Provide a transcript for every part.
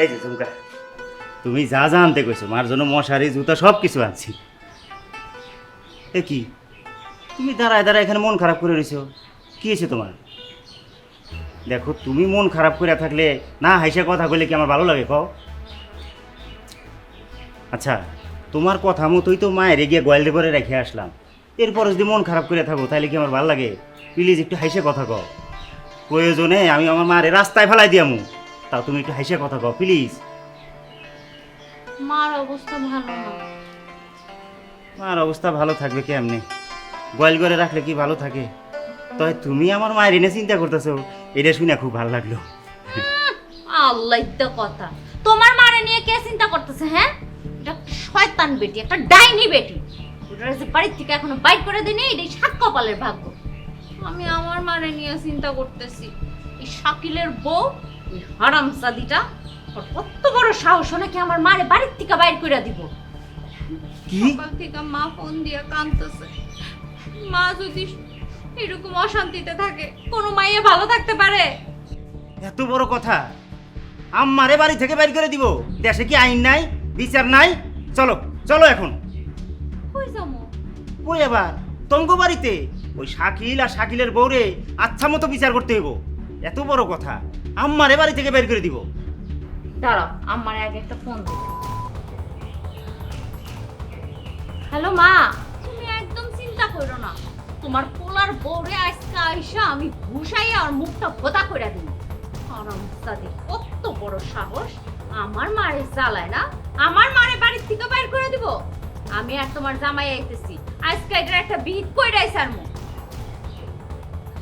এই যে ঝুমকা, তুমি যা যা আনতে কইছো মার জন্য মশারি জুতা সব কিছু আনছি। এ কি তুমি দাঁড়ায় দাঁড়ায় এখানে মন খারাপ করে রইছো, কি হয়েছে তোমার? দেখো তুমি মন খারাপ করে থাকলে না হাইসা কথা কইলে কি আমার ভালো লাগে কও? আচ্ছা তোমার কথা মতোই তো মায়ের গিয়ে গোয়াল করে রেখে আসলাম, এরপর যদি মন খারাপ করে থাকো তাহলে কি আমার ভালো লাগে? প্লিজ একটু হাইসে কথা কও। প্রয়োজনে আমি আমার মারে রাস্তায় ফেলাই দিয়ামু, তাও তুমি একটু হাইসে কথা কও প্লিজ। মার অবস্থা ভালো না। মার অবস্থা ভালো থাকবে কেমনে? গোয়াল করে রাখলে কি ভালো থাকে? তবে তুমি আমার মায়ের এনে চিন্তা করতেছো, এটা শুনে খুব ভালো লাগলো। আল্লাহ তো কথা, তোমার মারে নিয়ে কে চিন্তা করতেছে? হ্যাঁ, এটা একটা শয়তান বেটি, একটা ডাইনি বেটি। ওটার যে বাড়ির থেকে এখনো বাইর করে দিনে, এটাই সাত কপালের ভাগ্য। আমি আমার মারে নিয়ে চিন্তা করতেছি। এই শাকিলের বউ, ওই হারামজাদিটা, ওর কত বড় সাহস নাকি আমার মারে বাড়ির থেকে বাইর করে দিব। কি? সকাল থেকে মা ফোন দিয়ে কাঁদতেছে। মা যদি এরকম অশান্তিতে থাকে, কোনো মাইয়া ভালো থাকতে পারে? এত বড় কথা? আম্মারে বাড়ি থেকে বাইর করে দিব? দেশে কি আইন নাই, বিচার নাই? চলো চলো এখন। কই যামু? কই আবার? তঙ্গ বাড়িতে ওই শাকিল আর শাকিলের বউরে আচ্ছা মতো বিচার করতে হইব। এত বড় কথা, আম্মারে বাড়ি থেকে বের করে দিব? দাঁড়াও, আমার আগে একটা ফোন দিই। হ্যালো মা, তুমি একদম চিন্তা করো না। তোমার পোলার বউরে আজকে আইসা আমি ঘুষাইয়া আর মুখটা ভোতা করে দিব। আরামজাদি কত বড় সাহস, আমার মারে জ্বালায় না, আমার মারে বাড়ির থেকে বাইর করে দিব। আমি আর তোমার জামাই আইতেছি, আজকে এটার একটা বিহিত কইরাই ছাড়মু।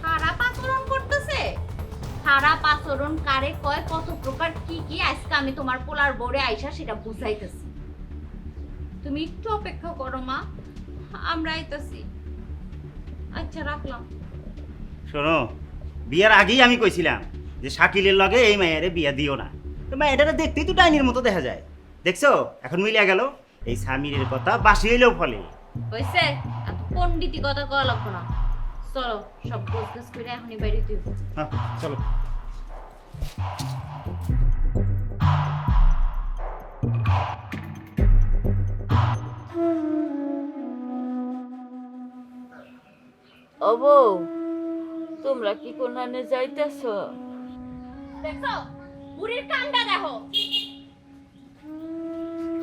খারাপ আচরণ করতেছে? খারাপ আচরণ কারে কয়, কত প্রকার কি কি, আজকে আমি তোমার পোলার বউরে আইসা সেটা বুঝাইতেছি। তুমি একটু অপেক্ষা করো মা, আমরা আইতাছি। আচ্ছা রাখলাম। শোনো, বিয়ার আগেই আমি কইছিলাম যে শাকিলের লগে এই মায়েরে বিয়া দিও না। তো মায়েরা দেখতেই তো ডাইনির মতো দেখা যায়, দেখছো এখন মিলিয়া গেল। এই স্বামীর কথা বাসি হইলেও ফলে। হইছে, এত পণ্ডিতি কথা কওয়া লাগবে না। চলো সব গোছগাছ করে এখনই বাইরে দিব। হ্যাঁ চলো। ও বউ, তোমরা কি কোনানে যাইতেছ? দেখছো বুড়ির কান্ডা দেখো।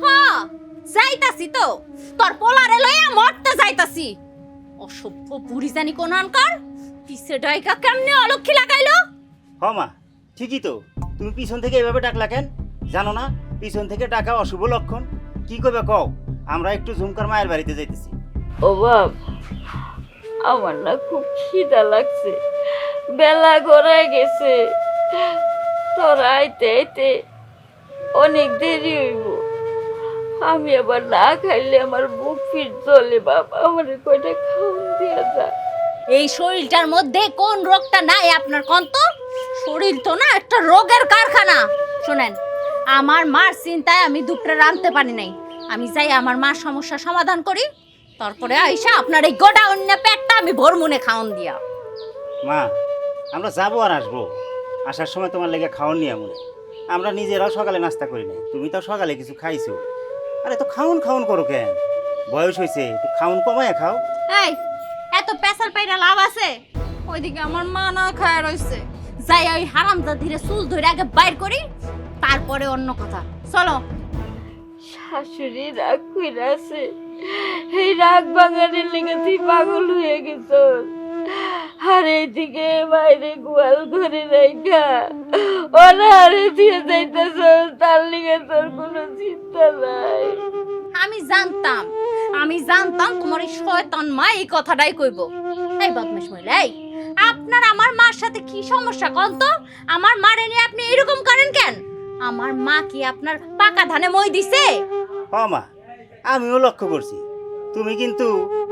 হ্যাঁ যাইতাছি তো, তোর পোলারে লইয়া মরতে যাইতাছি। অসভ্য বুড়ি জানি কোন আনকার পিছে ডাইকা কেমনে অলক্ষী লাগাইলো। হ মা, ঠিকই তো। তুমি পিছন থেকে এভাবে ডাকলা কেন? জানো না পিছন থেকে ডাকা অশুভ লক্ষণ? কি করবে কও? আমরা একটু ঝুমকার মায়ের বাড়িতে যাইতেছি। ও বাপ, আমার না খুব খিদা লাগছে, বেলা গড়ায় গেছে, তোরা আইতে আইতে অনেক দেরি হইব। আমি আবার না খাইলে আমার বুক ফিট চলে। বাপ, আমার কয়টা খাওন দিয়া যা। এই শরীরটার মধ্যে কোন রোগটা নাই আপনার কন্ত? শরীর তো না একটা রোগের কারখানা। শুনেন, আমার মার চিন্তায় আমি দুপুরে রাঁধতে পারি নাই। আমি যাই আমার মার সমস্যা সমাধান করি, তারপরে আইসা আপনার এই গোটা অন্য পেটটা আমি ভরমুনে খাওন দিয়া। মা, আমরা যাবো আর আসবো। আসার সময় তোমার লেগে খাওয়ান নিয়ে মনে, আমরা নিজেরাও সকালে নাস্তা করি নাই, তুমি তো সকালে কিছু খাইছো। আরে তো খাউন খাউন করো কেন? বয়স হয়েছে, একটু খাউন কমায় খাও। এই এত পেশাল পাইরা লাভ আছে? ওইদিকে আমার মা না খায় রইছে। যাই ওই হারামজাদিরে চুল ধরে আগে বাইর করি, তারপরে অন্য কথা। চলো। শাশুড়ি রাগ কইরা আছে, এই রাগ বাঙালির লেগে তুই পাগল হয়ে গেছ। আর এইদিকে বাইরে গোয়াল ঘরে রাইখা ওরা আরে দিয়ে যাইতেছ, তার লিগে তোর কোনো চিন্তা নাই। আমি জানতাম তোমার এই শয়তান মা এই কথাটাই কইব। এই বদমাশ মহিলা, এই আপনার আমার মার সাথে কি সমস্যা কোন তো? আমার মারে নিয়ে আপনি এরকম করেন কেন? আমার মা কি আপনার পাকা ধানে মই দিছে? হ মা, আমিও লক্ষ্য করছি তুমি কিন্তু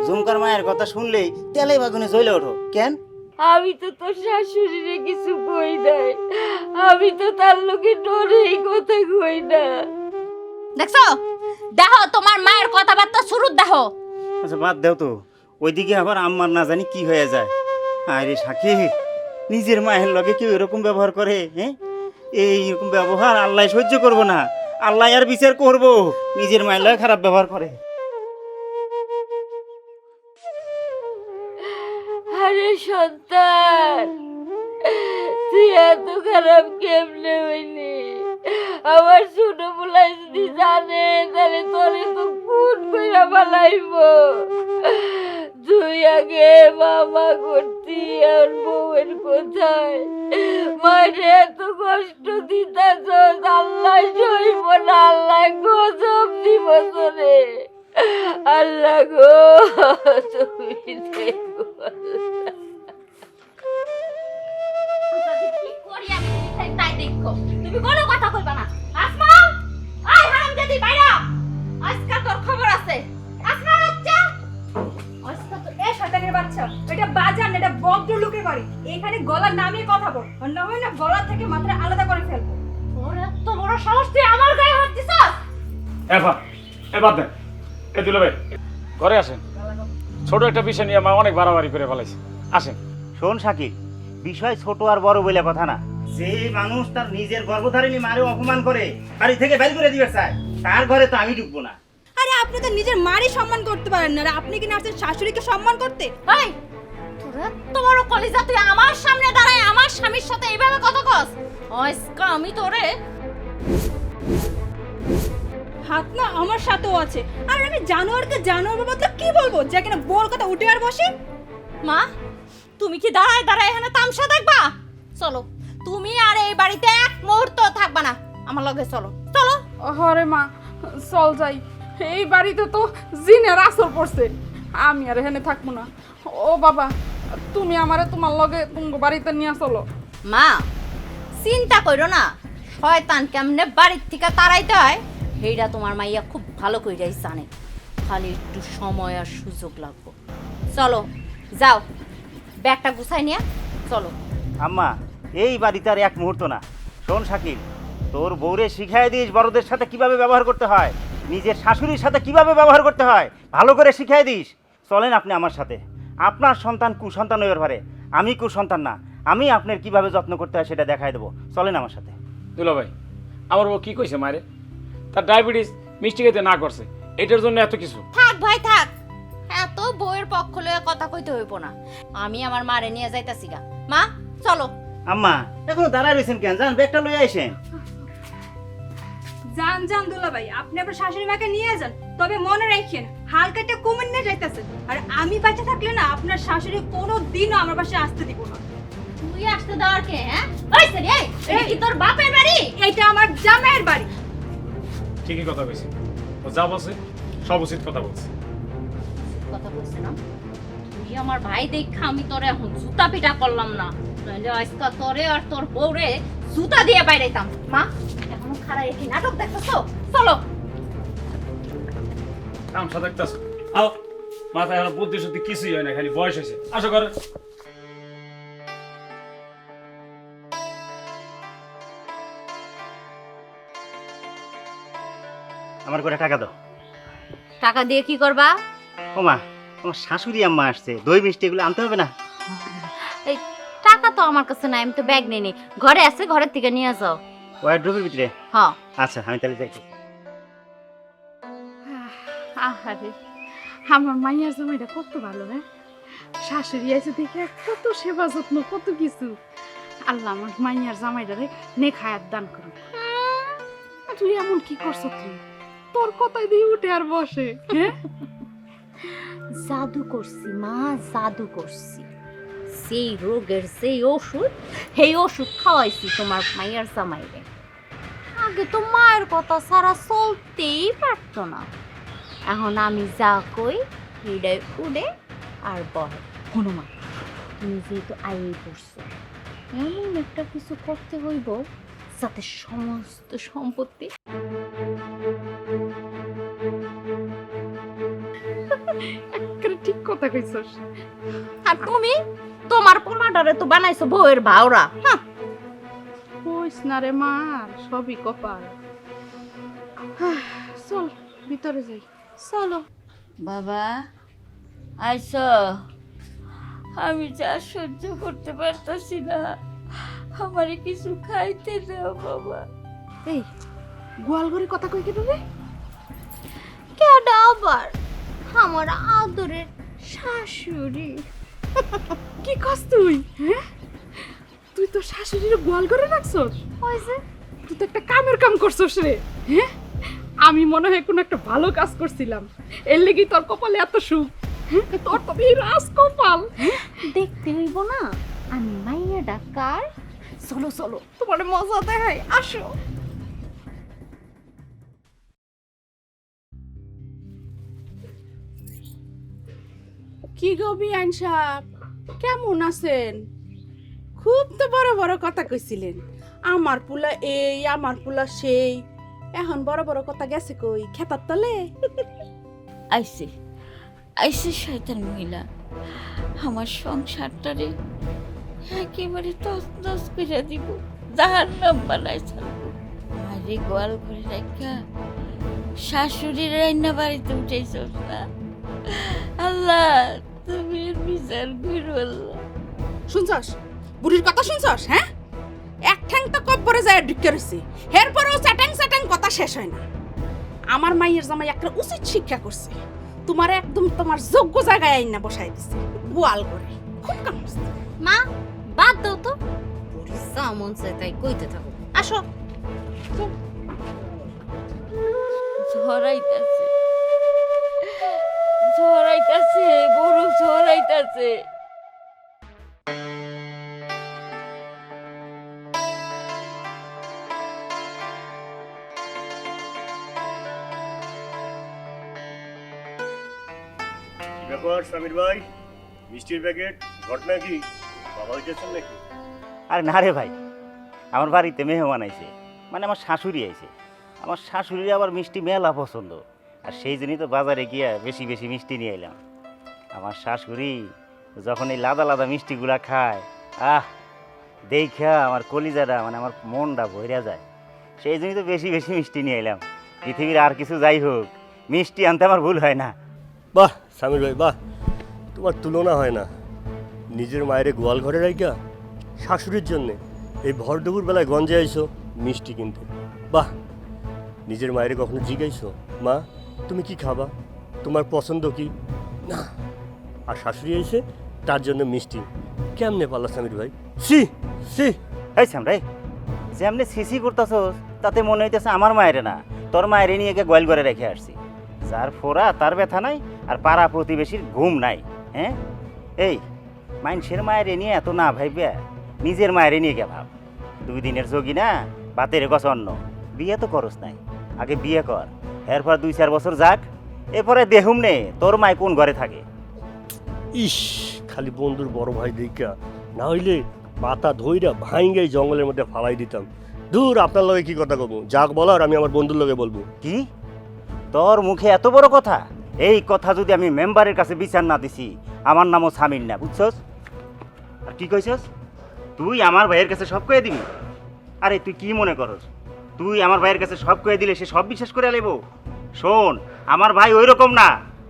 ঝুমকার মায়ের কথা শুনলেই তেলে বাগুনে জ্বলে ওঠো কেন? আমি তো তোর শাশুড়িরে কিছু কই নাই, আমি তো তার লোকে ডরে এই কথা কই না। দেখছো, দেখো তোমার মায়ের কথাবার্তা শুরু দেখো। আচ্ছা বাদ দেও তো, ওইদিকে আবার আম্মার না জানি কি হয়ে যায়। আরে সাকিব, নিজের মায়ের লগে কেউ এরকম ব্যবহার করে? হ্যাঁ, এইরকম ব্যবহার আল্লাহ সহ্য করব না, আল্লাহ আর বিচার করব। নিজের মাইলা খারাপ ব্যবহার করে। আরে সন্তান, তুই এত খারাপ কেমনে হইলি? আমার ছোট পোলাই যদি জানে তাহলে তোরে তো খুন কইরা ফেলাইব। তুই আগে মামা করতি, আর বউয়ের কোথায়? মায়ের এত কষ্ট দিতাছ, আল্লাহ সইব না, আল্লাহ গজব দিব তোরে। আল্লাহ গো, তুমি দেখো। কি করি আমি তাই দেখো, তুমি কোনো কথা কইবা না। আসমা, আয় হারামজাদি বাইরা, আজকে তোর খবর আছে। আসমা বাচ্চা, আজকে তো এ শয়তানের বাচ্চা, এটা বাজার না, এটা ভদ্রলোকের বাড়ি। এখানে গলা নামিয়ে কথা বল, আর না হয় না গলা থেকে মাথা আলাদা করে ফেলবো। তোর এত বড় সাহস, তুই আমার গায়ে হাত দিছস? এবার দেন এ দিল ভাই, ঘরে আসেন। ছোট একটা বিষয় নিয়ে আমার অনেক বাড়াবাড়ি করে ফেলাইছে, আসেন। শোন শাকিল, বিষয় ছোট আর বড় বলে কথা না। যে মানুষ তার নিজের গর্ভধারিণী মারে অপমান করে বাড়ি থেকে বের করে দিবে চায়, তার ঘরে তো আমি ঢুকবো না। আরে আপনি তো নিজের মারই সম্মান করতে পারেন না, আর আপনি কি না আপনার শাশুড়িকে সম্মান করতে? এই, তোর এত বড় কলিজা, তুই আমার সামনে দাঁড়ায় আমার স্বামীর সাথে এইভাবে কথা কস? আজকে আমি তোরে হাত না আমার সাথেও আছে। আর আমি জানোয়ারকে জানোয়ার বলতে কি বলবো, যে কিনা বড় কথা উঠে আর বসে। মা, তুমি কি দাঁড়ায় দাঁড়ায় এখানে তামসা দেখবা? চলো, তুমি আর এই বাড়িতে এক মুহূর্ত থাকবা না, আমার লগে চলো। চলো। আরে মা, চল যাই। এই বাড়িতে তো জিনের আসর পড়ছে, আমি আর এখানে থাকবো না। ও বাবা, তুমি আমারে তোমার লগে তোমার বাড়িতে নিয়ে চলো। মা, চিন্তা করো না, শয়তান কেমনে বাড়ির থেকে তাড়াইতে হয় সেইটা তোমার মাইয়া খুব ভালো কইরাই জানে। খালি একটু সময় আর সুযোগ লাগবে। চলো, যাও, ব্যাগটা গুছাই নিয়ে চলো। আম্মা, এই বাড়িতে আর এক মুহূর্ত না। শোন শাকিল, তোর বউরে শিখাই দিস বড়দের সাথে কিভাবে ব্যবহার করতে হয়, নিজের শাশুড়ির সাথে কিভাবে ব্যবহার করতে হয় ভালো করে শিখাই দিস। চলেন আপনি আমার সাথে। আপনার সন্তান কুসন্তান হয়ে পারে, আমি কুসন্তান না। আমি আপনার কিভাবে যত্ন করতে হয় সেটা দেখাই দেবো। চলেন আমার সাথে। দুলো ভাই, আমার বউ কি কইছে মারে? তার ডায়াবেটিস, মিষ্টি খেতে না করছে, এটার জন্য এত কিছু। থাক ভাই থাক, এত বউয়ের পক্ষ লয়ে কথা কইতে হইব না। আমি আমার মারে নিয়ে যাইতাছি গা। মা, চলো। আম্মা, এখনো দাঁড়ায় রয়েছেন কেন? যান, ব্যাগটা লয়ে আইসেন। জান জান দুলা ভাই, আপনি আপনার শাশুড়ি মাকে নিয়ে যান, তবে মনে রাখেন হালকাটা কমে নিয়ে যাইতেছে। আর আমি বাচ্চা থাকলে না আপনার শাশুড়ি কোনো দিনও আমার পাশে আসতে দিব না। তুই আসতে দেওয়ার কে? হ্যাঁ, ওই সরি, এই এটা কি তোর বাপের বাড়ি? এইটা আমার জামাইয়ের বাড়ি। ঠিকই কথা কইছে, ও যা বলছে সব উচিত কথা বলছে। কথা বলছে না? তুই আমার ভাই দেখা আমি তোরে এখন জুতা পিটা করলাম না, নাহলে আজকে তোরে আর তোর বউরে জুতা দিয়ে বাইরেতাম। মা, এখনো খাড়া কি নাটক দেখতেছো? চলো। তামসা দেখতেছো? আও, মাথায় এখন বুদ্ধি শুদ্ধি কিছুই হয় না, খালি বয়স হয়েছে। আসো করে। আমার করে টাকা দাও। টাকা দিয়ে কি করবা? ওমা, আমার শাশুড়ি আম্মা আসছে, দই মিষ্টি এগুলো আনতে হবে না? এই টাকা তো আমার কাছে নাই, আমি তো ব্যাগ নিয়ে নি, ঘরে আছে, ঘরের থেকে নিয়ে যাও। ওয়ার্ড্রোবের ভিতরে? হ্যাঁ। আচ্ছা, আমি তাহলে যাই। আহারে, আমার মাইয়ার জামাইটা কত ভালো। হ্যাঁ, শাশুড়ি আছে দেখে কত সেবা যত্ন, কত কিছু। আল্লাহ আমার মাইয়ার জামাইটারে নেক হায়াত দান করুক। তুই এমন কি করছ? তুই তোর কথাই দিয়ে উঠে আর বসে। হ্যাঁ, জাদু করছি মা, জাদু করছি। সেই রোগের সেই ওষুধ, সেই ওষুধ খাওয়াইছি তোমার মায়ের জামাইরে। আগে তো মায়ের কথা ছাড়া চলতেই পারতো না, এখন আমি যা কই হৃদয় উড়ে আর বহে। হনুমান, তুমি যেহেতু আইয়ে পড়ছো, এমন একটা কিছু করতে হইব যাতে সমস্ত সম্পত্তি একেবারে ঠিক কথা কইছস। আর তুমি তোমার পোলাটারে তো বানাইছো বউয়ের ভাওরা। হ্যাঁ, কইস না রে মার, সবই কপাল। চল ভিতরে যাই। চলো। বাবা, আইসো। আমি যা সহ্য করতে পারতাছি না, আমারে কিছু খাইতে দাও বাবা। এই গোয়াল ঘরে কথা কই কেন রে? কেডা আবার? আমার আদরের শাশুড়ি। কি কস তুই? হ্যাঁ, তুই তো শাশুড়ির গোয়াল ঘরে রাখছস? ওই যে তুই তো একটা কামের কাম করছস রে। হ্যাঁ, আমি মনে হয় কোনো একটা ভালো কাজ করছিলাম, এর লেগেই তোর কপালে এত সুখ। হ্যাঁ, তোর তো এই রাজ কপাল। দেখতে হইব না আমি মাইয়া ডাকার। চলো চলো, তোমার মজা দেখাই, আসো। কি গো বিআইন সাহেব, কেমন আছেন? খুব তো বড় বড় কথা কইছিলেন, আমার পুলা এই আমার পুলা সেই। এখন বড় বড় কথা গেছে কই, খেতার তলে? আইসে আইসে শয়তান মহিলা, আমার সংসারটারে একেবারে তছনছ করে দিব, জাহান্নাম বানাই ছাড়বো। আরে গোয়াল ঘরে রাখা শাশুড়ির রান্না বাড়িতে উঠেছস না। আল্লাহ তুমি এর বিচার করো আল্লাহ। শুনছস বুড়ির কথা শুনছস? হ্যাঁ, এক ঠ্যাং তো কব্বরে যায় ঢুকে রয়েছে, এরপরেও চ্যাটাং চ্যাটাং কথা শেষ হয় না। আমার মাইয়ের জামাই একটা উচিত শিক্ষা করছে, তোমার একদম তোমার যোগ্য জায়গায় আইনা বসাই দিছে, গোয়াল করে। খুব কাম হচ্ছে। মা বাদ দাও তো, বুড়ি যা মন চায় তাই কইতে থাকো। আসো। ঝরাইতাছে ঝরাইতাছে বড় ঝরাইতাছে। কি ব্যাপার সামির ভাই, মিষ্টির প্যাকেট ঘটনা কি? বাবা হইতেছেন নাকি? আরে না রে ভাই, আমার বাড়িতে মেহমান আইছে, মানে আমার শাশুড়ি আইছে। আমার শাশুড়ির আবার মিষ্টি মেলা পছন্দ, আর সেই জন্যই তো বাজারে গিয়া বেশি বেশি মিষ্টি নিয়ে এলাম। আমার শাশুড়ি যখন এই লাদা লাদা মিষ্টিগুলা খায়, দেখা আমার কলিজাটা, মানে আমার মনটা ভইরা যায়। সেই জন্যই তো বেশি বেশি মিষ্টি নিয়ে এলাম। পৃথিবীর আর কিছু যাই হোক, মিষ্টি আনতে আমার ভুল হয় না। বাহ সামির ভাই বাহ, তোমার তুলনা হয় না। নিজের মায়ের গোয়াল ঘরে রাইকা শাশুড়ির জন্যে এই ভর দুপুর বেলায় গঞ্জে আইছো মিষ্টি কিনতে। বাহ, নিজের মায়ের কখনো জিজ্ঞাইছো মা তুমি কি খাবা, তোমার পছন্দ কি? না, আর শাশুড়ি আইছে তার জন্য মিষ্টি। কেমনে পারলা সামির ভাই? সি সি এই সামরাই, যে আপনি সিসি করতেছস তাতে মনে হইতেছে আমার মায়েরে না, তোর মায়েরে নিয়ে গিয়ে গোয়াল ঘরে রেখে আসছি। যার ফোড়া তার ব্যথা নাই, আর পাড়া প্রতিবেশীর ঘুম নাই। হ্যাঁ, এই মানুষের মায়েরে নিয়ে এত না ভাইবে, নিজের মায়েরে নিয়ে গে ভাব। 2 দিনের যোগী না, বাতের কষ অন্য। বিয়ে তো করস নাই, আগে বিয়ে কর, এরপর 2-4 বছর যাক, এরপরে দেহুম নে তোর মায় কোন ঘরে থাকে। ইস, খালি বন্ধুর বড় ভাই দেখা, না হইলে পাতা ধইরা ভাঙ্গাই জঙ্গলের মধ্যে ফালাই দিতাম। দূর, আপনার লগে কি কথা কব, যাক বলার আমি আমার বন্ধুর লগে বলবো। কি তোর মুখে এত বড় কথা? এই কথা যদি আমি মেম্বারের কাছে বিচার না দিছি, আমার নামও সামির না, বুঝছস? আর কি কইছস তুই আমার ভাইয়ের কাছে সব কয়ে দিবি? আরে তুই কি মনে করস তুই আমার ভাইয়ের কাছে সব কয়ে দিলে সে সব বিশ্বাস করে আলাইব? শোন, আমার ভাই ওই রকম না।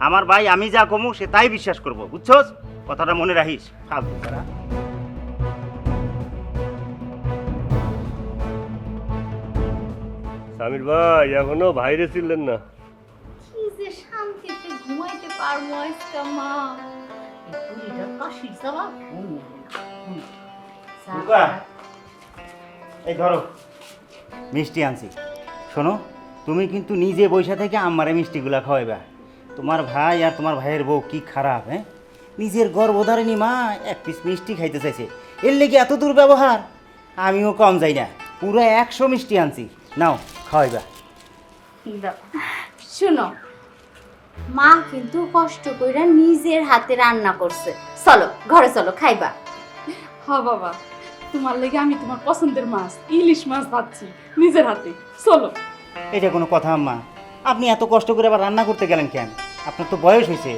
আমার ভাই আমি যা কমু সে তাই বিশ্বাস করব, বুঝছস? কথাটা মনে রাখিস। ফালতু ছাড়া। সামির ভাই এখনো বাইরে ছিলেন না? কি যে শান্তিতে ঘুমাইতে পারবো আজকে মা। এই বুড়িটার কাশির জ্বালা ঘুম হবে না। রুকা, এই ধরো মিষ্টি আনছি। শোনো, তুমি কিন্তু নিজে বৈশা থেকে আমারে মিষ্টিগুলা খাওয়াইবা। তোমার ভাই আর তোমার ভাইয়ের বউ কি খারাপ! হ্যাঁ, নিজের গর্ভধারিণী মা 1 পিস মিষ্টি খাইতে চাইছে, এর লেগে এত দুর্ব্যবহার। আমিও কম যাই না, পুরো 100 মিষ্টি আনছি, নাও খাওয়াইবা। শুনো, মা কিন্তু কষ্ট কইরা নিজের হাতে রান্না করছে। চলো ঘরে চলো, খাইবা। হ বাবা, তোমার লেগে আমি তোমার পছন্দের মাছ ইলিশ মাছ ভাবছি নিজের হাতে, চলো। এটা কোনো কথা আম্মা? আপনি এত কষ্ট করে আবার রান্না করতে গেলেন কেন? আপনার তো বয়স হয়েছে,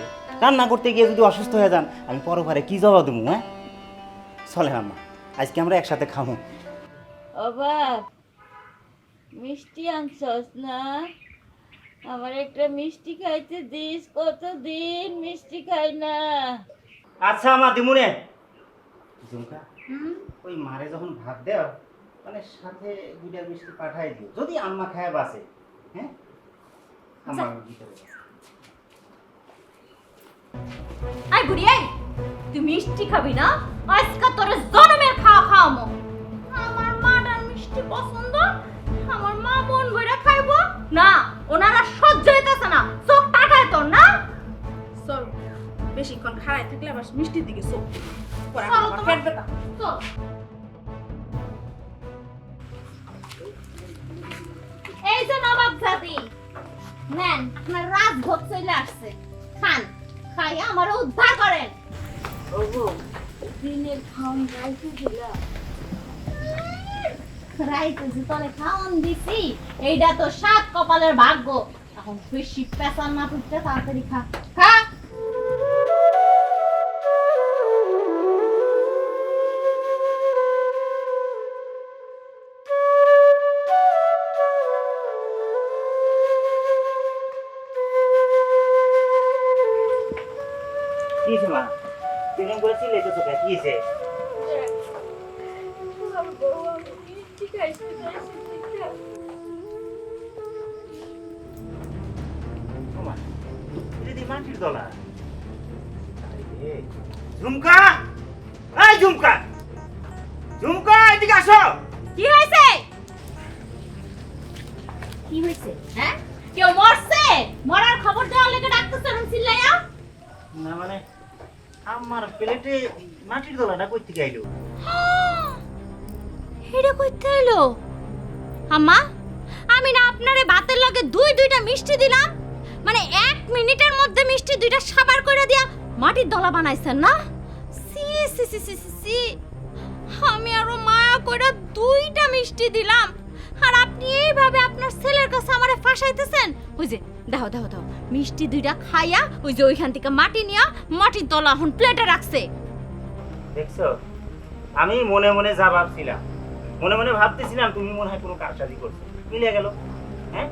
রান্না করতে গিয়ে যদি অসুস্থ হয়ে যান আমি পরপারে কি জবাব দেবো? হ্যাঁ, চলেন আম্মা, আজকে আমরা একসাথে খাবো। অবাক, মিষ্টি আনছস না? আমার একটা মিষ্টি খাইতে দিস, কতদিন মিষ্টি খাই না। আচ্ছা আম্মা, দিমুনে। ওই মারে যখন ভাত দেও মানে সাথে 2টা মিষ্টি পাঠাই দিও, যদি আম্মা খায় বাসে। হ্যাঁ আম্মা ভিতরে বাসে। আই বুড়ি এই, তুই মিষ্টি খাবি না? আজকে তোর জন্মের খাওয়া খাওয়ামো। আমার মাটার মিষ্টি পছন্দ, আমার মা মন ভরে খাইবো না, ওনারা সহ্য হইতেছে না, চোখ টাকায় তোর না। চল, বেশিক্ষণ খাড়াই থাকলে আবার মিষ্টির দিকে চোখ পরে চলো আমার তোমার- পেট ব্যথা। চল। এই যে নবাব জাদি, নেন আপনার রাজভোগ চলে আসছে, খান, খাই আমার উদ্ধার করেন। ওগো দিনের খাওন রাইতে দিলা রাইতেছি তলে খাওন দিছি, এইটা তো 7 কপালের ভাগ্য। এখন বেশি পেছাল না ফুটতে তাড়াতাড়ি খা, খা। কি হয়েছে মা? তুমি বলেছিলে তো তোকে কি হয়েছে? ও মা, এটা দিয়ে মাটির দলা। আরে, ঝুমকা! এই ঝুমকা! ঝুমকা, এদিকে আসো! কি হয়েছে? কি হয়েছে? হ্যাঁ, কেউ মরছে? মরার খবর দেওয়ার লেগে ডাকতেছেন চিল্লাইয়া? না মানে আমার প্লেটে মাটির দলাটা কই থেকে আইলো? এটা কইতে হলো আম্মা, আমি না আপনারে ভাতের লগে 2টা মিষ্টি দিলাম, মানে 1 মিনিটের মধ্যে মিষ্টি 2টা সাবার করে দিয়া মাটির দলা বানাইছেন না? সি সি সি সি সি সি, আমি আরো মায়া করে 2টা মিষ্টি দিলাম, আর আপনি এইভাবে আপনার ছেলের কাছে আমারে ফাঁসাইতেছেন। ওই যে দাও দাও দাও, মিষ্টি 2টা খাইয়া ওই যে ওইখান থেকে মাটি নিয়া মাটির দলা এখন প্লেটে রাখছে। দেখছো, আমি মনে মনে যা ভাবছিলাম, মনে মনে ভাবতেছিলাম তুমি মনে হয় কোনো কারসাজি করছো, মিলে গেল। হ্যাঁ,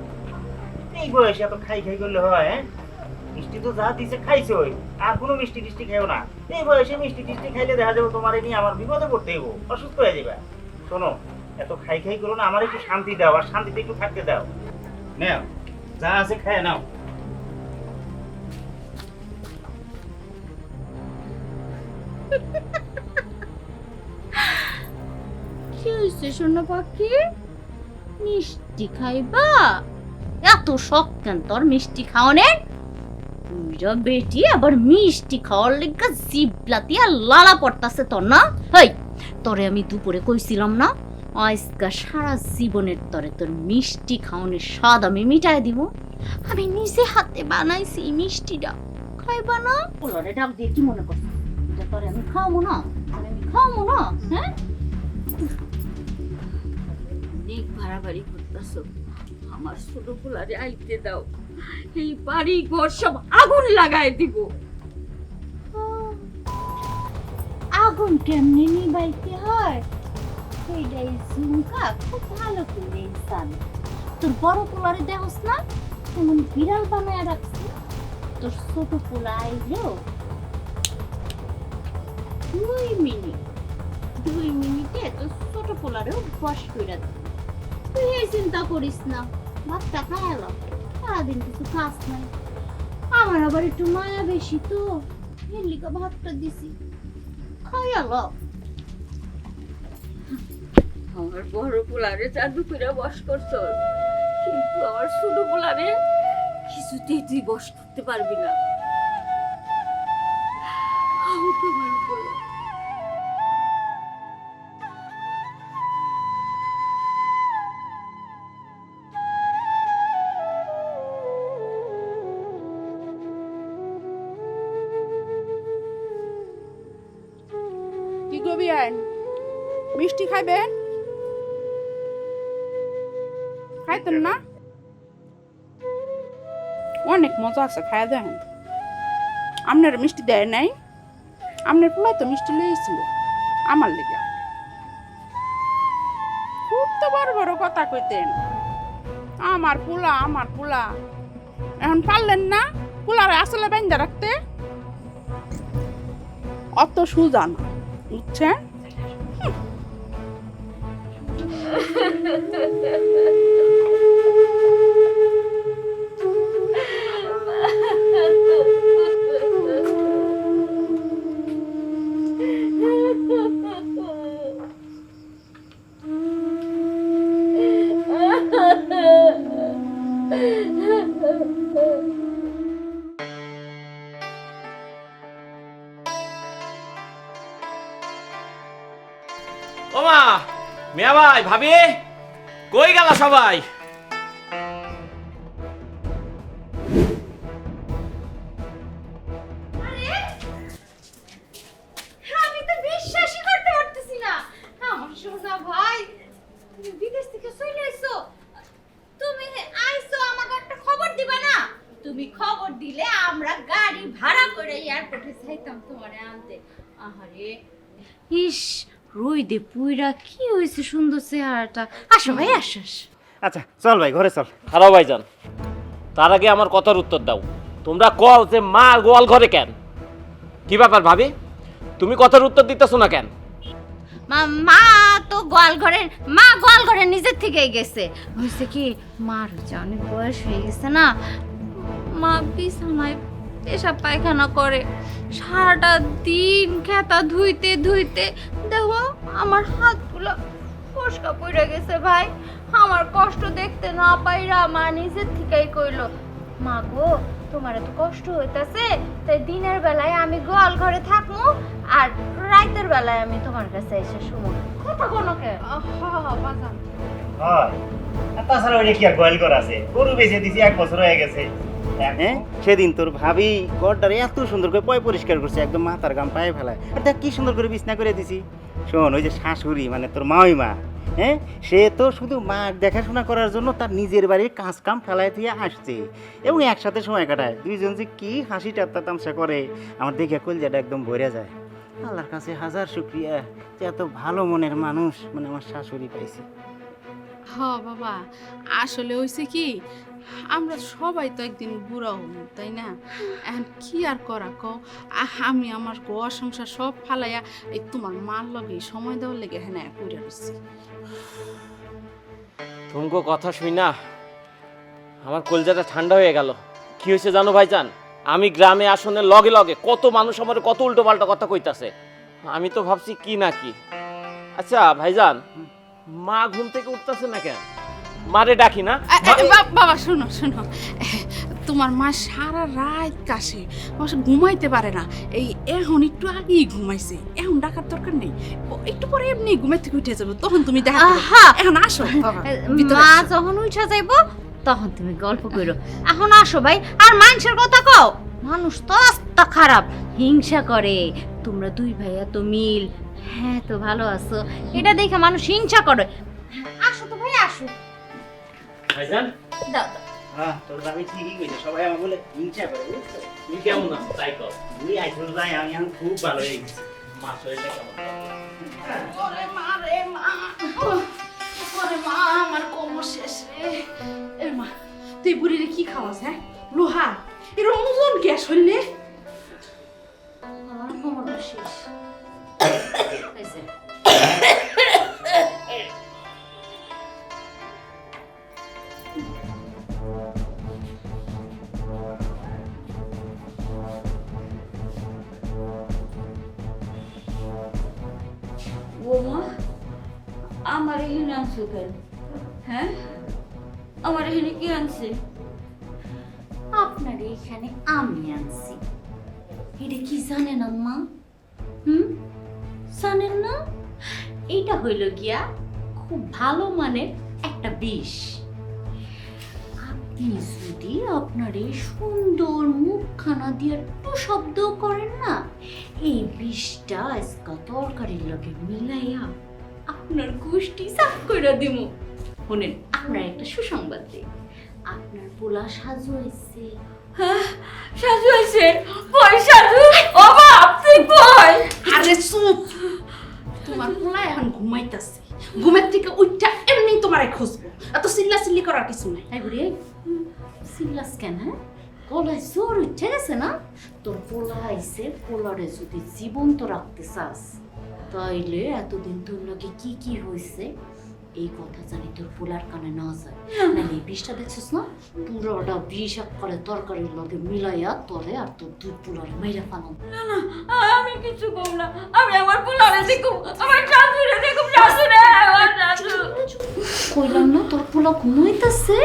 এই বয়সে এত খাই খাই করলে হয়? হ্যাঁ, মিষ্টি তো যা দিছে খাইছোই, আর কোনো মিষ্টি টিষ্টি খাইও না। এই বয়সে মিষ্টি টিষ্টি খাইলে দেখা যাবে তোমার নিয়ে আমার বিপদে পড়তে হইব, অসুস্থ হয়ে যাবে। শোনো, এত খাই খাই করো না, আমার একটু শান্তি দাও, আর শান্তিতে একটু থাকতে দাও। নাও, যা আছে খায় নাও। কি হয়েছে সোনা পাখি? মিষ্টি খাইবা? এত শখ কেন তোর মিষ্টি খাওয়ানের? তুইরা বেটি আবার মিষ্টি খাওয়ার লেগা জিবলাতি আর লালা পড়তাছে তোর না? হেই, তোরে আমি দুপুরে কইছিলাম না আজকা সারা জীবনের তরে তোর মিষ্টি খাওয়ানোর স্বাদ আমি মিটাই দিব। আমি নিজে হাতে বানাইছি এই মিষ্টিটা, খাইবা না? ওরে ডাক দিয়ে কি মনে করছিস এটা তোরে আমি খাওয়াবো না? তোরে আমি খাওয়াবো না? হ্যাঁ, অনেক বাড়াবাড়ি করতেছো, আমার ছোট পোলারে আইতে দাও, এই বাড়ি ঘর সব আগুন লাগাই দিব। আগুন কেমনে নিবাইতে হয় সেইটাই ঝুমকা খুব ভালো করে জানে। তোর বড় পোলারে দেখোস না কেমন বিড়াল বানায় রাখছে, তোর ছোট পোলা আইলেও 2 মিনিটে তোর ছোট পোলারেও বস করে দেবে। তুই এই চিন্তা করিস না, ভাতটা খায়ালো, সারাদিন কিছু খাস নাই। আমার আবার একটু মায়া বেশি তো, এর লিগা ভাতটা দিছি, খায়ালো। আমার বড় পোলারে জাদু করে বস করছো, কিন্তু আমার ছোট পোলারে কিছুতেই তুই বস করতে পারবি না। আমাকে আমার পোলা কি গো বিয়ান, মিষ্টি খাইবেন? খাইতেন না? অনেক মজা আছে, খাইয়া দেখেন। আপনার মিষ্টি দেয় নাই? আপনার পোলায় তো মিষ্টি লইছিল আমার লেগে। খুব তো বড় বড় কথা কইতেন, আমার পোলা আমার পোলা। এখন পারলেন না পোলার আসলে বাইন্দা রাখতে? অত সুজা না, বুঝছেন? ও মা, মিয়া ভাই, ভাবি, কই গেল সবাই? আমি তো বিশ্বাসই করতে পারতেছি না। আমার সোনা ভাই, তুমি বিদেশ থেকে চলে আইছো। তুমি আইছো আমাকে একটা খবর দিবা না? তুমি খবর দিলে আমরা গাড়ি ভাড়া করে এয়ারপোর্টে যাইতাম তোমারে আনতে। আহারে, ইস, রইদে পুইরা কি হয়েছে সুন্দর চেহারাটা। আসো ভাই, আসো। আচ্ছা চল ভাই, ঘরে চল। খারাপ ভাইজান, তার আগে আমার কথার উত্তর দাও। তোমরা কও যে মা গোয়াল ঘরে কেন? কি ব্যাপার ভাবি, তুমি কথার উত্তর দিতেছো না কেন? মা তো গোয়াল ঘরে নিজের থেকেই গেছে। হয়েছে কি, মার হচ্ছে অনেক বয়স হয়ে গেছে না, মা বিছানায় পেশাব পায়খানা করে। সারাটা দিন খেতা ধুইতে ধুইতে দেখো আমার হাতগুলো ফসকা পড়ে গেছে। ভাই, আমার কষ্ট দেখতে না পাইরা মা নিজের থেকেই কইলো, মা গো তোমার এত কষ্ট হইতাছে, তাই দিনের বেলায় আমি গোয়াল ঘরে থাকবো আর রাতের বেলায় আমি তোমার কাছে এসে শুমো। কথা কোনো কে বাজান হয়। আর তাছাড়া ওইটা কি আর গোয়াল ঘর আছে? গরু বেঁচে দিছি 1 বছর হয়ে গেছে। হ্যাঁ, সেদিন তোর ভাবি ঘরটারে এত সুন্দর করে পরিষ্কার করছে, একদম মাথার গাম পায়ে ফেলায়। আর দেখ কি সুন্দর করে বিছনা করে দিছি। শোন, ওই যে শাশুড়ি মানে তোর মাওই মা, হ্যাঁ, সে তো শুধু মা দেখাশোনা করার জন্য তার নিজের বাড়ির কাজ কাম ফেলায় দিয়ে আসছে এবং একসাথে সময় কাটায়। দুইজন যে কি হাসি ঠাট্টা তামসা করে, আমার দেখে কলজাটা একদম ভরে যায়। আল্লাহর কাছে হাজার শুকরিয়া যে এত ভালো মনের মানুষ মানে আমার শাশুড়ি পাইছি। হ বাবা, আসলে হয়েছে কি, আমরা সবাই তো একদিন বুড়া হব, তাই না? এখন কি আর করা কও, আমি আমার ঘর সংসার সব ফালাইয়া এই তোমার মার লগে সময় দেওয়ার লেগে হ্যাঁ পড়ে রয়েছি। তুমকো কথা শুই না আমার কলজাটা ঠান্ডা হয়ে গেল। কি হয়েছে জানো ভাইজান, আমি গ্রামে আসনে লগে লগে কত মানুষ আমার কত উল্টো পাল্টা কথা কইতাছে। আমি তো ভাবছি কি না কি। আচ্ছা ভাইজান, মা ঘুম থেকে উঠতেছে না কেন? মারে ডাকি না? বাবা শোনো শোনো, তোমার মা সারা রাত কাশে, ঘুমাইতে পারে না। এই এখন একটু আগেই ঘুমাইছে, এখন ডাকার দরকার নেই, একটু পরে এমনি ঘুমাই থেকে উঠে যাবো, তখন তুমি দেখা করো। এখন আসো বাবা, ভিতরে মা আসো। যখন উঠা যাইবো তখন তুমি গল্প করো। এখন আসো ভাই, আর মানুষের কথা কও। মানুষ তো আস্তা খারাপ, হিংসা করে। তোমরা দুই ভাই এত মিল, হ্যাঁ তো ভালো আছো, এটা দেখে মানুষ হিংসা করে। আসো তো ভাই, আসো। ভাইজান, দাও দাও। হ্যাঁ, তোর ভাবি ঠিকই কইছে, সবাই আমার বলে হিংসা করে, বুঝছো? তুমি কেমন আছো তাই কও। তুই আইছস ভাই, আমি এখন খুব ভালো হয়ে গেছি। মা শরীরটা কেমন? ওরে মা রে মা, ওরে মা, আমার কোমর শেষ রে। এ মা, তুই বুড়িরে কি খাওয়াস? হ্যাঁ, লোহা এরকম ওজন গ্যাস হইলে আমার কোমর শেষ হয়েছে। ও মা, আমার এখানে আনছো কেন? হ্যাঁ, আমার এখানে কি আনছে? আপনার এখানে আমি আনছি। এটা কি জানেন আম্মা? জানেন না? এটা হইল গিয়া খুব ভালো মানের একটা বিষ। আপনি যদি আপনার এই সুন্দর মুখখানা দিয়ে একটু শব্দ করেন না, এই বিষটা আজকা তরকারির লগে মিলাইয়া আপনার গোষ্ঠী সাফ করে দিব। শুনেন, আপনার একটা সুসংবাদ দিই, আপনার পোলা সাজু হয়েছে। হ্যাঁ, সাজু হয়েছে? কই সাজু? ও বাপ, তুই কই? আরে চুপ, তোমার পোলা এখন ঘুমাইতাছে, ঘুমের থেকে উঠটা এমনি তোমারে খুঁজবো, এত চিল্লা চিল্লি করার কিছু নাই। তাই বুড়ি, সিল্লাস কেন? হ্যাঁ, গলায় জোর উঠে গেছে না? তোর পোলা আইছে, পোলারে যদি জীবন্ত রাখতে চাস তাইলে এতদিন তোর লগে কি কি হয়েছে এই কথা জানি তোর পোলার কানে না যায়, নাহলে এই বিষটা দেখছিস না, পুরোটা বিষ এক করে তরকারির লগে মিলাইয়া তোরে আর তোর দুই পোলার মেয়েরা ফালাম। না না, আমি কিছু কম না, আমি আমার পোলারে দেখুম, আমার শাশুড়ে দেখুম, শাশুড়ে আমার শাশু। কইলাম না তোর পোলা ঘুমাইতেছে।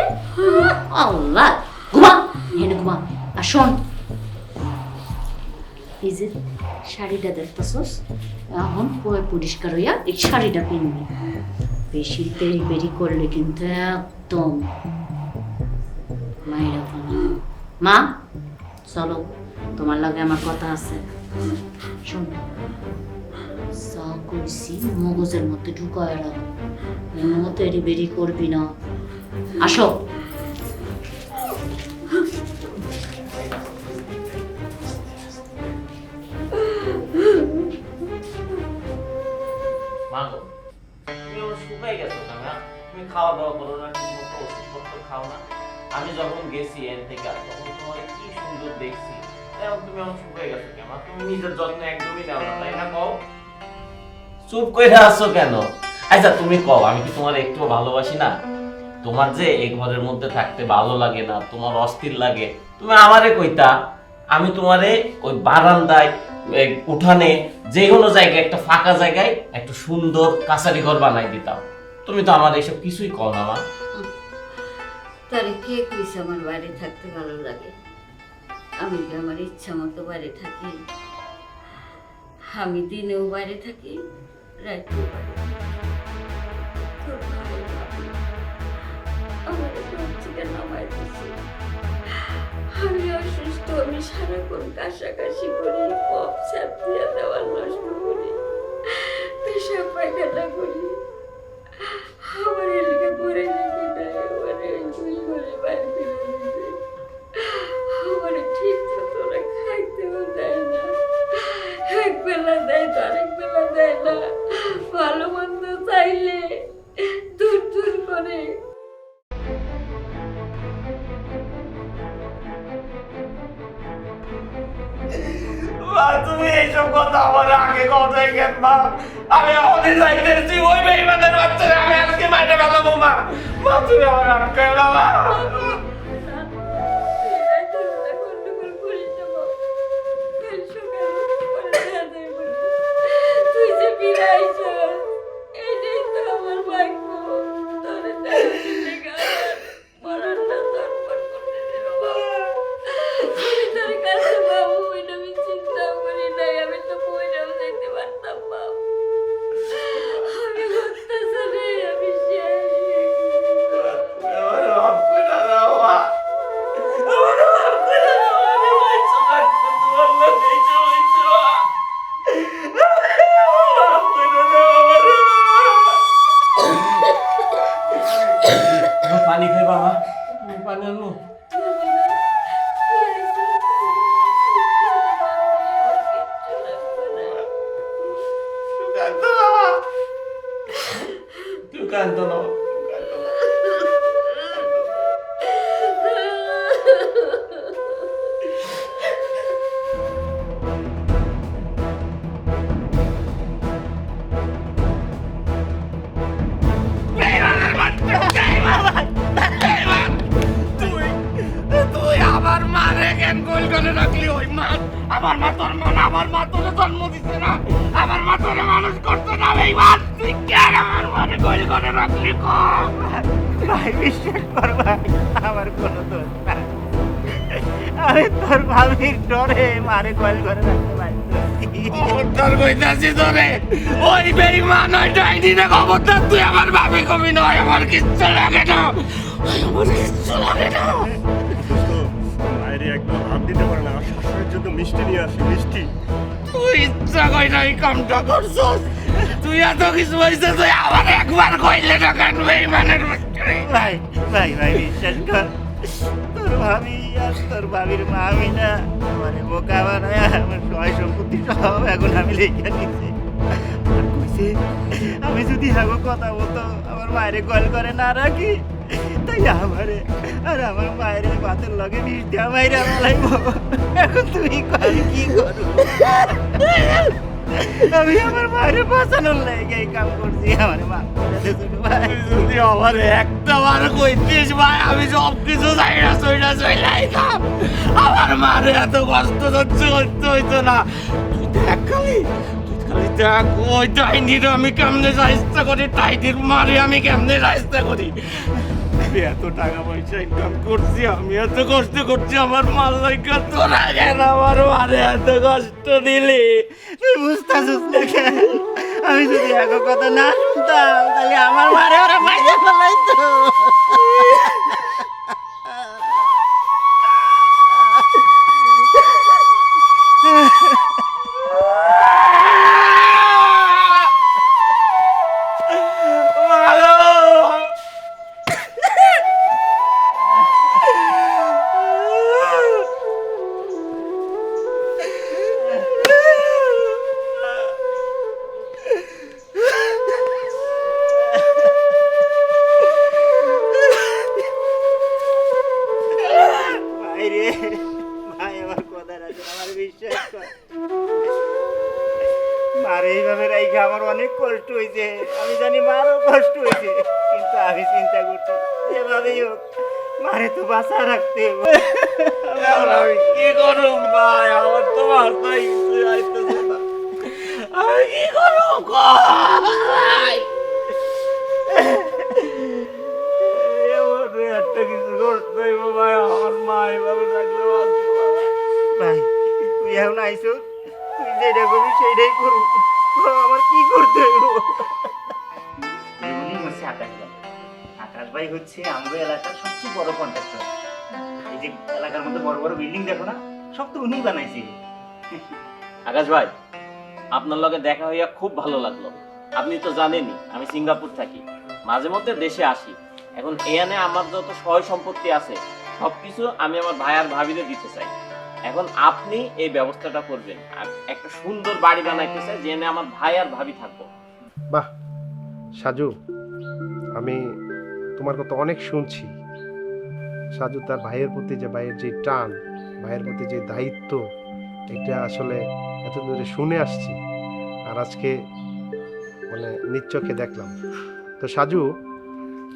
আল্লাহ, ঘুমা হেনে ঘুমা। আর শোন, এই যে শাড়িটা দেখতেছস, এখন পুরো পরিষ্কার হইয়া এই শাড়িটা কিনবি। বেশি দেরি বেরি করলে কিন্তু একদম মায়েরা ফেলাম। মা চলো, তোমার লগে আমার কথা আছে। শোন, যা কইছি মগজের মধ্যে ঢুকায় রাখো, কোনো দেরি বেরি করবি না। আসো। মাগো, তুমি আমার শুকাই গেছো কেন? তুমি খাওয়া দাওয়া করো না, ঠিক মতো ওষুধপত্র খাও না। আমি যখন গেছি এর থেকে তখন তোমার কি সুন্দর দেখছি, এখন তুমি আমার শুকাই গেছো কেন? তুমি নিজের যত্ন একদমই নাও না, তাই না? কও, চুপ করে আসছো কেন? আচ্ছা তুমি কও, আমি কি তোমার একটু ভালোবাসি না? তোমার যে এই ঘরের মধ্যে থাকতে ভালো লাগে না, তোমার অস্থির লাগে, তুমি আমারে কইতা, আমি তোমারে ওই বারান্দায় উঠানে যে কোনো জায়গায় একটা ফাঁকা জায়গায় একটা সুন্দর কাছারি ঘর বানাই দিতাম। তুমি তো আমার এইসব কিছুই কও না। মা, তারে কে কইছে আমার বাইরে থাকতে ভালো লাগে? আমি কি আমার ইচ্ছা মতো বাইরে থাকি? আমি দিনেও বাইরে থাকি, রাতেও বাইরে থাকি। তোর ভালো লাগে। আমার ঘর থেকে নামাই দিছে। আমি অসুস্থ, আমি সারাক্ষণ কাশাকাশি করি, কফ স্যাপ দিয়ে দেওয়ার নষ্ট করি, পেশাব পায়খানা করি। আমার এলাকা পরে রেখে দেয়, আমার দুই ঘরে বাইরে ফেলে দিতে। আমার ঠিক মতো ওরা খাইতেও দেয় না, এক বেলা দেয় তো আরেক বেলা দেয় না। ভালো মন্দ চাইলে দূর দূর করে। মা, তুমি এইসব কথা আমার আগে কথাই কেন? মা, আমি আমাদের যাইতেছি, ওই বেইমানের বাচ্চারা আমি আজকে মাইনে ফেলাবো। মা, মা তুমি আমার আটকে না। মা, তুই যে বিরাইছ, এটাই তো আমার ভাগ্য। তোরে দেখে মরণ না তর্পণ করতে দিল বাবা। আমি তোর কাছে বাবু, এটা আমি চিন্তাও করি নাই। আমি তো বইটাও যেতে পারতাম বাবু। আমি অত্যাচারে আমি শেষ হয়ে গেছি। আমার মাফ করে দাও। মা, আমার মাফ করে দাও। আমি বাঁচতে পারছি না, তোমার না দেখে হয়েছে। মাফ করে দাও আমার। পানি খাই বাবা, পানি আনো। তুই কান্দো না। তুই আমার মারে কেন গোল করে রাখলি? ওই মা, আমার মা তোর মন, আমার মা তোরে জন্ম দিছে না, আমার মা তোরে মানুষ করতে না। এই মা, তুই কেন আমার মারে গোল করে রাখলি? ভাই বিশ্বাস কর ভাই, আমার কোনো দোষ নাই। আমি তোর ভাবির ডরে মারে কল করে রাখতে পারি। খবরদার কইতাছি তোরে, ওই বেঈমান ওই ডাইনিনে খবরদার তুই আমার ভাবি কবি নয়। আমার কিচ্ছু লাগে না, আমার কিচ্ছু লাগে না। মায়ের একদম ভাব দিতে পারে না, শাশুড়ির জন্য মিষ্টি নিয়ে আসি। মিষ্টি তুই ইচ্ছা কই না এই কামটা করছস? তুই এত কিছু হয়েছে, তুই আমার একবার কইলে না কেন? বেঈমানের ভাই ভাই ভাই বিশ্বাস কর, তোর ভাবি আর তোর ভাবির মা আমি না আমারে বোকা বানায় আমার সয় সম্পত্তি সব এখন আমি লেখা নিচ্ছি। আর কইছে আমি যদি হাগো কথা বলতো আমার মায়েরে কল করে না রাখি, তাই আমারে আর আমার মায়ের ভাতের লগে বিষ দেওয়া মাইরা ফেলাইব। এখন তুই কল কি করু? আমি আমার মায়ের বাঁচানোর লাগে এই কাম করছি। আমার মা ভাই যদি আমার একটা বার কইতিস ভাই, আমি সব কিছু জায়গা সইটা চইলাইতাম। আমার মারে এত কষ্ট সহ্য করতে হইতো না। তুই দেখ খালি, দেখ ওই ডাইনির আমি কেমনে সাহায্য করি, ডাইনির মারে আমি কেমনে সাহায্য করি। আমি এত টাকা পয়সা ইনকাম করছি, আমি এত কষ্ট করছি আমার মার লাইগা, তোরা কেন আমার মারে এত কষ্ট দিলি? তুই বুঝতেছিস না কেন? আমি যদি এক কথা না শুনতাম তাহলে আমার মারে ওরা মাইজা ফেলাইতো। ভাই রে, ভাই আমার কথা রাখে, আমার বিশ্বাস কর। মার এইভাবে রাইখা আমার অনেক কষ্ট হয়েছে, আমি জানি মারও কষ্ট হয়েছে, কিন্তু আমি চিন্তা করছি যেভাবেই হোক মারে তো বাঁচা রাখতে হবে। এখন আমি কি করুম ভাই, আমার তো মাথায় কিছু আইতেছে না। আমি কি করুম ভাই? এমন একটা কিছু করতে হইব ভাই, আমার মা এভাবে থাকলে বাঁচবে না। ভাই তুই এখন আইসো, তুই যেটা করবি সেইটাই করু, আমার কি করতে হইব? উনি হচ্ছে আকাশ ভাই। আকাশ ভাই হচ্ছে আমাদের এলাকার সবচেয়ে বড় কন্ট্রাক্টর। এই যে এলাকার মধ্যে বড় বড় বিল্ডিং দেখো না, সব তো উনিই বানাইছে। আকাশ ভাই, আপনার লগে দেখা হইয়া খুব ভালো লাগলো। আপনি তো জানেনই আমি সিঙ্গাপুর থাকি, মাঝে মধ্যে দেশে আসি। এখন এখানে আমার যত সয় সম্পত্তি আছে সবকিছু আমি আমার ভাই আর ভাবিরে দিতে চাই। এখন আপনি এই ব্যবস্থাটা করবেন, আর একটা সুন্দর বাড়ি বানাইতে চাই যেখানে আমার ভাই আর ভাবি থাকবো। বাহ সাজু, আমি তোমার কথা অনেক শুনছি। সাজু তার ভাইয়ের প্রতি যে ভাইয়ের যে টান, ভাইয়ের প্রতি যে দায়িত্ব, এটা আসলে এত দূরে শুনে আসছি, আর আজকে মানে নিজ চোখে দেখলাম। তো সাজু,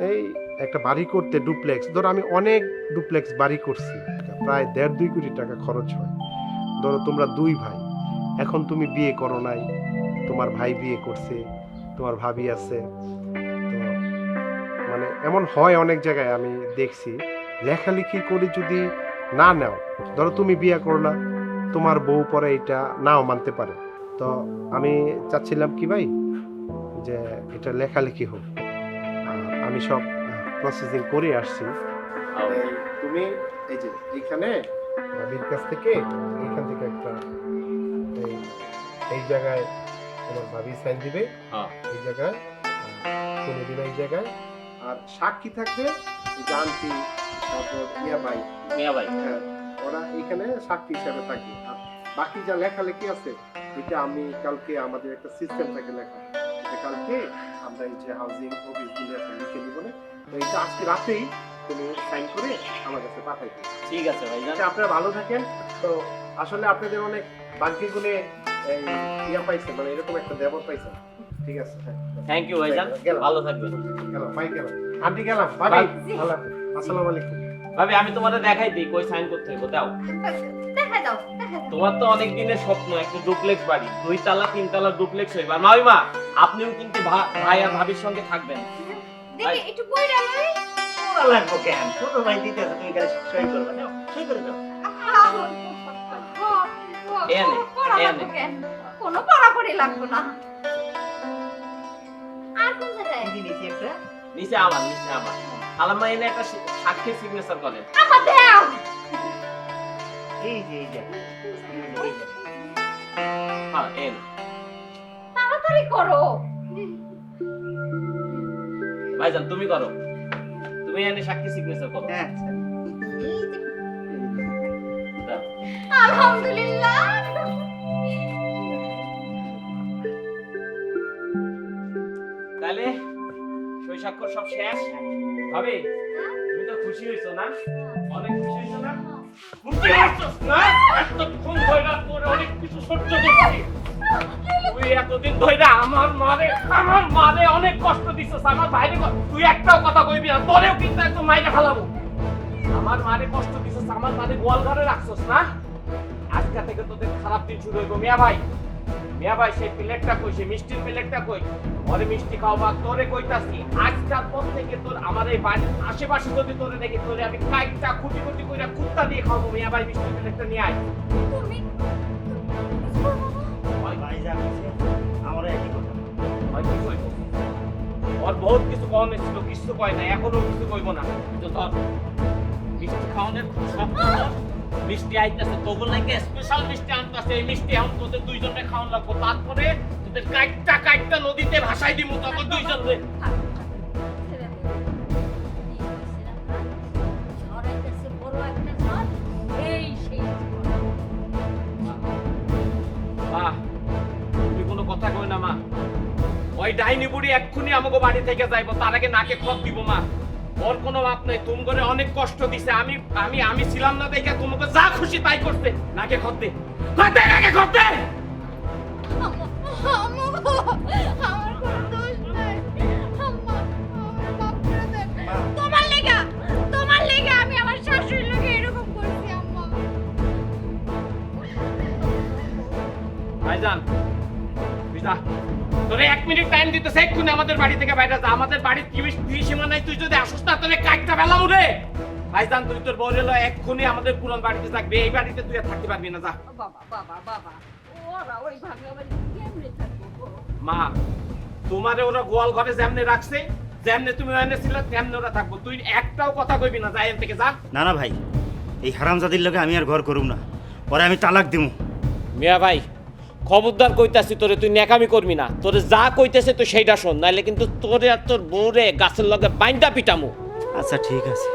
এই একটা বাড়ি করতে ডুপ্লেক্স, ধরো আমি অনেক ডুপ্লেক্স বাড়ি করছি, প্রায় 1.5-2 কোটি টাকা খরচ হয়। ধরো তোমরা দুই ভাই, এখন তুমি বিয়ে করো নাই, তোমার ভাই বিয়ে করছে, তোমার ভাবি আছে। তো মানে এমন হয় অনেক জায়গায় আমি দেখছি, লেখালেখি করে যদি না নাও, ধরো তুমি বিয়ে করলা, তোমার বউ পরে এটা নাও মানতে পারে। তো আমি চাচ্ছিলাম কি ভাই, যে এটা লেখালেখি হোক, আর আমি সব প্রসেসিং করে আসছি। তুমি এই যে এইখানে ভাবির কাছ থেকে, এইখান থেকে একটা এই জায়গায় তোমার ভাবি সাইন দিবে, এই জায়গায় তুমি দিবে এই জায়গায়, আর সাক্ষী থাকবে জানতি, তারপর মিয়া ভাই, হ্যাঁ ওরা এখানে সাক্ষী হিসাবে থাকবে। আর বাকি যা লেখালেখি আছে এটা আমি কালকে, আমাদের একটা সিস্টেম থাকে লেখা, এটা কালকে আমরা এই যে হাউজিং অফিসগুলো আছে লিখে নিব না, তো এটা আজকে রাতেই তুমি সাইন করে আমার কাছে পাঠাই দিও। ঠিক আছে ভাই, আপনারা ভালো থাকেন। তো আসলে আপনাদের অনেক বাকি গুলে ইয়া পাইছে, মানে এরকম একটা দেবর পাইছেন। ঠিক আছে, থ্যাংক ইউ ভাইজান, ভালো থাকবেন। গেলাম ভাই, গেলাম আন্টি, গেলাম ভাবি, ভালো থাকবেন। আসসালামু আলাইকুম। ভাবি আমি তোমারে দেখাই দিই কই সাইন করতে হবে, দাও। দেখা দাও, দেখা দাও। তোমার তো অনেক দিনের স্বপ্ন একটা ডুপ্লেক্স বাড়ি, 2 তলা 3 তলা ডুপ্লেক্স হইবা। মামিমা আপনিও কিন্তু ভাই আর ভাবির সঙ্গে থাকবেন। দেখি একটু বইরা লই। ওরা লাগবো কেন? ছোট ভাই দিতেছে, তুমি খালি সই করবে, নাও সই করে দাও। এনে, এনে। কোনো পড়াপড়ি লাগবে না। আর কোন জায়গায়? কি নিছি একটা? নিচে আমার খালাম্মা এনে একটা সাক্ষীর সিগনেচার করেন। আমার দাও। এই যে এই যে হ্যাঁ এন, তাড়াতাড়ি করো। ভাইজান তুমি করো, তুমি এনে সাক্ষী সিগনেচার করো। আচ্ছা, দাও। আলহামদুলিল্লাহ। তাহলে সই স্বাক্ষর সব শেষ। ভাবি তুমি তো খুশি হইছো না? অনেক খুশি হইছো না? খুশি হইছো না? এতক্ষণ ধরে তোর অনেক কিছু সহ্য করছি, তুই এতদিন ধরে আমার মারে অনেক কষ্ট দিছিস, আমার ভাইরে তুই একটাও কথা কইবি না, তোরেও কিন্তু একদম মাইরে ফেলাবো। আমার মারে কষ্ট দিছিস, আমার মারে গোয়াল ঘরে রাখছস না, আজকে থেকে তোদের খারাপ দিন শুরু হইব। মিয়া ভাই সেই প্লেটটা কই, সেই মিষ্টির প্লেটটা কই, ওরে মিষ্টি খাওয়া তোরে কইতাছি, আজকাল পর থেকে তোর আমার এই বাড়ির আশেপাশে যদি তোরে দেখি, তোরে আমি কাইটটা খুঁটি খুঁটি কইরা কুত্তা দিয়ে খাওয়াবো। মিয়া ভাই মিষ্টির প্লেটটা নিয়ে আয়। ভাই যা কইছে আমারও একই কথা। ভাই কি কইব? ওর বহুত কিছু কওনে ছিল, কিছু কয় না, এখনো কিছু কইব না। কিন্তু ধর মিষ্টি খাওয়ানোর সব মিষ্টি আইতাছে, তোগুলো নাকি স্পেশাল মিষ্টি আনতাছে, এই মিষ্টি এখন তোদের দুইজনে খাওয়ান লাগবো, তারপরে তোদের কাইটটা নদীতে ভাসাই দিমু তখন দুইজনে। মা তুমি কোনো কথা কই না মা, ওই ডাইনি বুড়ি এক্ষুনি আমাকে বাড়ি থেকে যাইবো, তার আগে নাকে খত দিব মা। ওর কোনো মাপ নাই, তুমি করে অনেক কষ্ট দিছে, আমি ছিলাম না দেখে তোমাকে যা খুশি তাই করতে। নাকে খত দে, নাকে খত দে। আমার কোনো দোষ নাই আম্মা, আমার মাফ করে দেন। তোমার লেগা আমি আমার শাশুড়ির লগে এরকম করছি আম্মা। ভাইজান তুই যা, তোরে 1 মিনিট টাইম দিতেছে, এক্ষুনি আমাদের বাড়ি থেকে বাইরে যা। আমাদের বাড়ির কি সীমা নাই, তুই যদি আসিস না তোরে কাইটটা ফেলাম রে। ভাইজান তুই তোর বউরে লয় এক্ষুনি আমাদের পুরান বাড়িতে থাকবে, এই বাড়িতে তুই আর থাকতে পারবি না, যা। ওরা ওই ভাঙা বাড়ি কেমনে থাকবো? মা তোমারে ওরা গোয়াল ঘরে যেমনে রাখছে, যেমনে তুমি ওখানে ছিলে তেমনে ওরা থাকবো, তুই একটাও কথা কইবি না, যাই এখান থেকে যা। না ভাই, এই হারামজাদির লগে আমি আর ঘর করুম না, পরে আমি তালাক দিমু। মিয়া ভাই খবরদার কইতাছি তোরে, তুই নেকামি করবি না, তোরে যা কইতেছে তুই সেইটা শোন, নাইলে কিন্তু তোরে আর তোর বউরে গাছের লগে বাইন্দা পিটামু। আচ্ছা ঠিক আছে।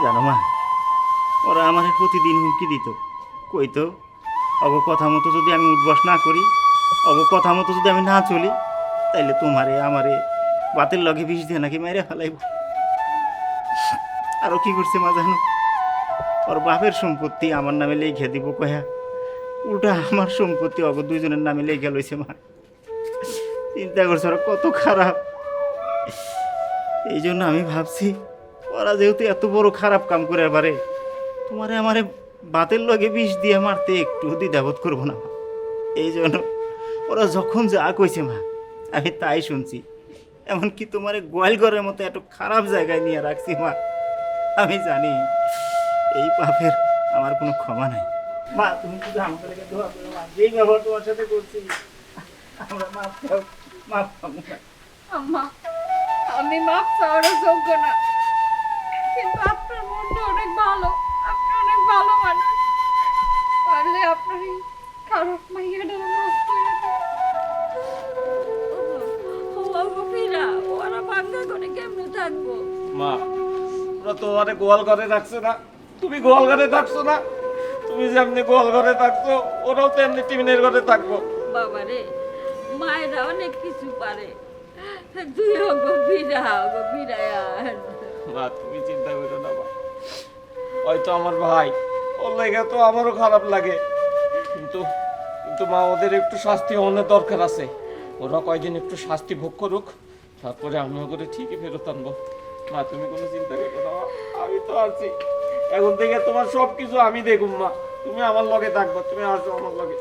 জানো মা, ওরা আমার প্রতিদিন হুমকি দিত, কইতো অগ কথা মতো যদি আমি উঠবস না করি, অগ কথা মতো যদি আমি না চলি, তাইলে তোমারে আমারে বাতের লগে বিষ দিয়ে নাকি মেরে ফেলাইব। আরও কি করছে মা জানো, ওর বাপের সম্পত্তি আমার নামে লিখে দিব কয়া, উল্টা আমার সম্পত্তি অগ দুইজনের নামে লেখা লইছে মা। চিন্তা করছে ওরা কত খারাপ। এই জন্য আমি ভাবছি ওরা যেহেতু এত বড় খারাপ কাম করে পারে, তোমারে আমারে বাতের লগে বিষ দিয়ে মারতে একটু দ্বিধাবোধ করবো না মা। এই জন্য ওরা যখন যা কইছে মা আমি তাই শুনছি, এমনকি তোমারে গোয়াল ঘরের মতো এত খারাপ জায়গায় নিয়ে রাখছি মা। আমি জানি এই পাপের আমার কোনো ক্ষমা নাই মা। তুমি শুধু আমাকে লেগে দোয়া করো মা, যেই ব্যবহার তোমার সাথে করছি আমরা মাফ চাও, মাফ পাবো না। আম্মা আমি মাপ চাওয়ারও যোগ্য না, কিন্তু আপনার মনটা অনেক ভালো, আপনি অনেক ভালো মানুষ, পারলে আপনার এই খারাপ মাইয়াটা মাফ করে দেন। ওরা ভাঙা করে কেমনে থাকবো? মা ওরা তোমারে গোয়াল ঘরে রাখছে না, তুমি গোয়াল ঘরে থাকছো না, তুমি যেমনি গোয়াল ঘরে থাকছো ওরাও তেমনি টিমিনের ঘরে থাকবো। বাবা রে, মায়েরা অনেক কিছু পারে, তুই ওগো ফিরায়া। মা তুমি চিন্তা করো না মা, হয়তো আমার ভাই, ওর লেগে তো আমারও খারাপ লাগে, কিন্তু মা ওদের একটু শাস্তি হওয়ার দরকার আছে। ওরা কয়দিন একটু শাস্তি ভোগ করুক, তারপরে আমি ওদের ঠিকই ফেরত আনবো। মা তুমি কোনো চিন্তা করো না, আমি তো আছি, এখন থেকে তোমার সব কিছু আমি দেখুন মা, তুমি আমার লগে থাকবো, তুমি আসো আমার লগে।